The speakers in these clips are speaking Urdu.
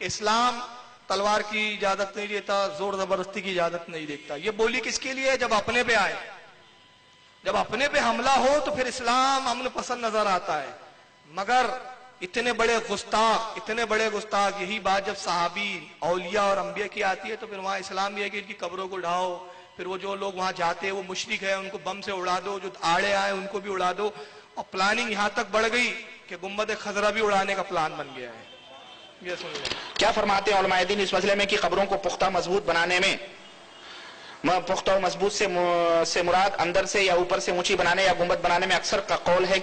اسلام تلوار کی اجازت نہیں دیتا، زور زبردستی کی اجازت نہیں دیتا. یہ بولی کس کے لیے؟ جب اپنے پہ آئے، جب اپنے پہ حملہ ہو تو پھر اسلام امن پسند نظر آتا ہے. مگر اتنے بڑے گستاخ یہی بات جب صحابی اولیاء اور انبیاء کی آتی ہے تو پھر وہاں اسلام یہ ہے کہ ان کی قبروں کو ڈھاؤ، پھر وہ جو لوگ وہاں جاتے ہیں وہ مشرک ہے ان کو بم سے اڑا دو، جو آڑے آئے ان کو بھی اڑا دو. اور پلاننگ یہاں تک بڑھ گئی کہ گنبد خضرا بھی اڑانے کا پلان بن گیا ہے. یہ سن لیں. کیا فرماتے ہیں علماء دین اس مسئلے میں کہ قبروں کو پختہ مضبوط بنانے میں پختہ و مضبوط سے مراد اندر سے یا اوپر سے اونچی بنانے یا گنبد بنانے میں اکثر کا قول ہے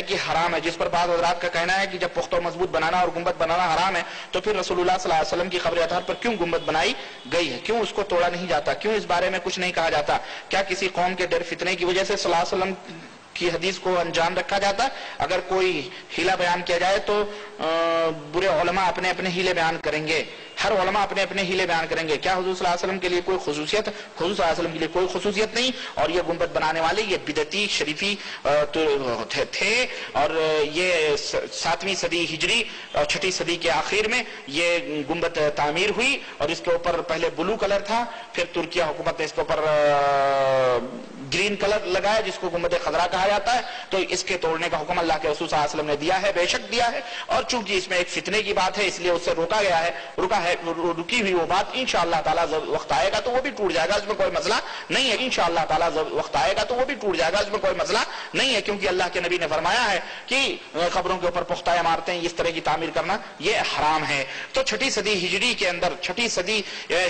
کہ حرام ہے، جس پر بعض حضرات کا کہنا ہے کہ جب پختہ و مضبوط بنانا اور گنبد بنانا حرام ہے تو پھر رسول اللہ صلی اللہ علیہ وسلم کی قبر اطہر پر کیوں گنبد بنائی گئی ہے؟ کیوں اس کو توڑا نہیں جاتا؟ کیوں اس بارے میں کچھ نہیں کہا جاتا؟ کیا کسی قوم کے ڈر فتنے کی وجہ سے صلی اللہ علیہ وسلم کی حدیث کو انجام رکھا جاتا ہے؟ اگر کوئی ہیلا بیان کیا جائے تو برے علماء اپنے اپنے ہیلے بیان کریں گے، ہر علماء اپنے اپنے ہیلے بیان کریں گے. کیا حضور صلی اللہ علیہ وسلم کے لیے کوئی خصوصیت؟ حضور صلی اللہ علیہ وسلم کے لیے کوئی خصوصیت نہیں. اور یہ گنبد بنانے والے یہ بدعتی شریفی تھے، اور یہ 7ویں صدی ہجری اور 6ٹھی صدی کے آخر میں یہ گنبد تعمیر ہوئی، اور اس کے اوپر پہلے بلو کلر تھا، پھر ترکیہ حکومت نے اس کے اوپر گرین کلر لگایا جس کو گنبد خضرا کہا جاتا ہے. تو اس کے توڑنے کا حکم اللہ کے رسول صلی اللہ علیہ وسلم نے دیا ہے، بے شک دیا ہے. اور چونکہ اس میں ایک فتنے کی بات ہے اس لیے اس سے روکا گیا ہے. رکی ہوئی وہ بات انشاءاللہ تعالیٰ وقت آئے گا تو وہ بھی ٹوٹ جائے گا، اس میں کوئی مسئلہ نہیں ہے. انشاءاللہ تعالیٰ وقت آئے گا تو وہ بھی ٹوٹ جائے گا، اس میں کوئی مسئلہ نہیں ہے. کیونکہ اللہ کے نبی نے فرمایا ہے کہ قبروں کے اوپر پختہ عمارتیں اس طرح کی تعمیر کرنا یہ حرام ہے. تو 6ٹھی صدی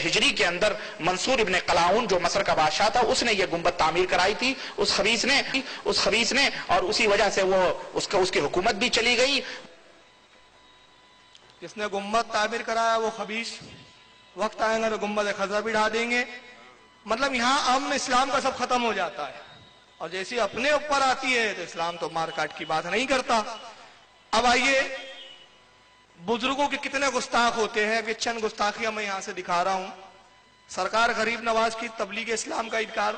ہجری کے اندر منصور ابن قلاؤن جو مصر کا بادشاہ تھا اس نے یہ گنبد تعمیر کرائی تھی، اس خبیث نے، اور اسی وجہ سے وہ اس کی حکومت بھی چلی گئی. جس نے گنبد تعمیر کرایا وہ خبیث، وقت آئے گا تو گنبد خضرا بھی ڈھا دیں گے. مطلب یہاں امن اسلام کا سب ختم ہو جاتا ہے، اور جیسی اپنے اوپر آتی ہے تو اسلام تو مار کاٹ کی بات نہیں کرتا. اب آئیے بزرگوں کے کتنے گستاخ ہوتے ہیں، یہ چند گستاخیاں میں یہاں سے دکھا رہا ہوں. سرکار غریب نواز کی تبلیغ اسلام کا انکار.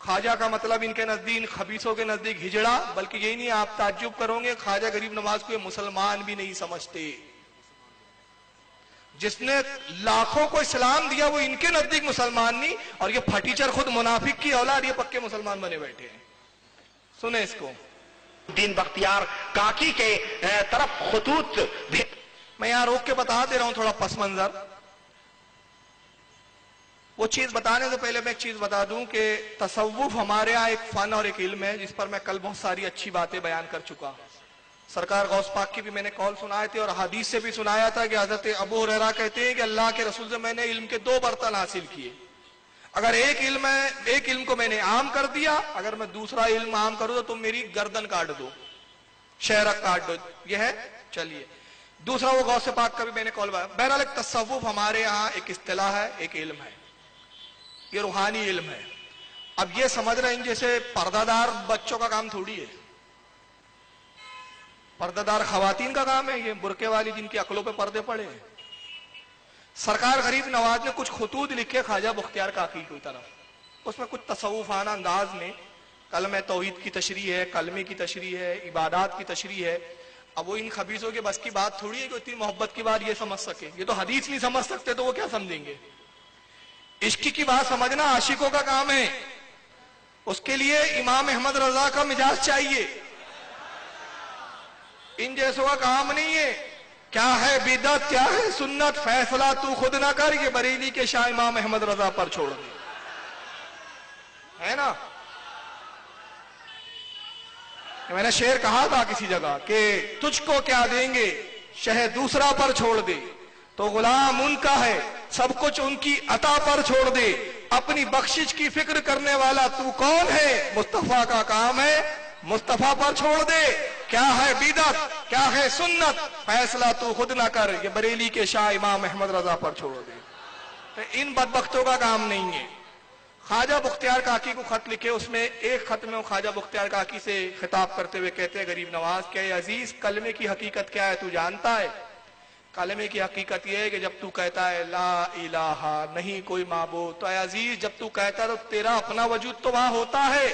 خواجہ کا مطلب ان کے نزدیک خبیثوں کے نزدیک ہجڑا، بلکہ یہی نہیں آپ تعجب کرو گے خواجہ غریب نواز کو یہ مسلمان بھی نہیں سمجھتے. جس نے لاکھوں کو اسلام دیا وہ ان کے نزدیک مسلمان نہیں، اور یہ پھٹیچر خود منافق کی اولاد یہ پکے مسلمان بنے بیٹھے ہیں. سنیں اس کو. دین بختیار کاکی کے طرف خطوط میں یہاں روک کے بتا دے رہا ہوں تھوڑا پس منظر. وہ چیز بتانے سے پہلے میں ایک چیز بتا دوں کہ تصوف ہمارے ہاں ایک فن اور ایک علم ہے جس پر میں کل بہت ساری اچھی باتیں بیان کر چکا. سرکار غوث پاک کی بھی میں نے قول سنائے تھے اور حدیث سے بھی سنایا تھا کہ حضرت ابو ہریرہ کہتے ہیں کہ اللہ کے رسول سے میں نے علم کے 2 برتن حاصل کیے. اگر ایک علم کو میں نے عام کر دیا، اگر میں دوسرا علم عام کروں تو تم میری گردن کاٹ دو، شہرک کاٹ دو. یہ ہے. چلیے دوسرا وہ غوث پاک کا بھی میں نے قول بتایا. بہرحال ایک تصوف ہمارے ہاں ایک اصطلاح ہے، ایک علم ہے، یہ روحانی علم ہے. اب یہ سمجھ رہے ہیں جیسے پردہ دار بچوں کا کام تھوڑی ہے، پردہ دار خواتین کا کام ہے یہ برقعے والی جن کی عقلوں پہ پردے پڑے ہیں. سرکار غریب نواز نے کچھ خطوط لکھے خواجہ بختیار کاکی کی طرف، اس میں کچھ تصوفانہ انداز میں کلمہ توحید کی تشریح ہے، کلمے کی تشریح ہے، عبادات کی تشریح ہے. اب وہ ان خبیثوں کے بس کی بات تھوڑی ہے کہ اتنی محبت کی بات یہ سمجھ سکے. یہ تو حدیث نہیں سمجھ سکتے تو وہ کیا سمجھیں گے. عشق کی بات سمجھنا عاشقوں کا کام ہے، اس کے لیے امام احمد رضا کا مزاج چاہیے، ان جیسوں کا کام نہیں ہے. کیا ہے بدعت کیا ہے سنت فیصلہ تو خود نہ کر، یہ بریلی کے شاہ امام احمد رضا پر چھوڑ دے، ہے نا. میں نے شعر کہا تھا کسی جگہ کہ تجھ کو کیا دیں گے شہ دوسرا پر چھوڑ دے، تو غلام ان کا ہے سب کچھ ان کی عطا پر چھوڑ دے. اپنی بخشش کی فکر کرنے والا تو کون ہے، مصطفیٰ کا کام ہے مصطفیٰ پر چھوڑ دے. کیا ہے بدعت کیا ہے سنت فیصلہ تو خود نہ کر، یہ بریلی کے شاہ امام احمد رضا پر چھوڑ دے. تو ان بدبختوں کا کام نہیں ہے. خواجہ بختیار کاکی کو خط لکھے، اس میں ایک خط میں خواجہ بختیار کاکی سے خطاب کرتے ہوئے کہتے ہیں غریب نواز کہ اے عزیز کلمے کی حقیقت کیا ہے تو جانتا ہے. کلمے کی حقیقت یہ ہے کہ جب تو کہتا ہے لا الہ نہیں کوئی معبود، تو اے عزیز جب تو کہتا ہے تو تیرا اپنا وجود تو وہاں ہوتا ہے،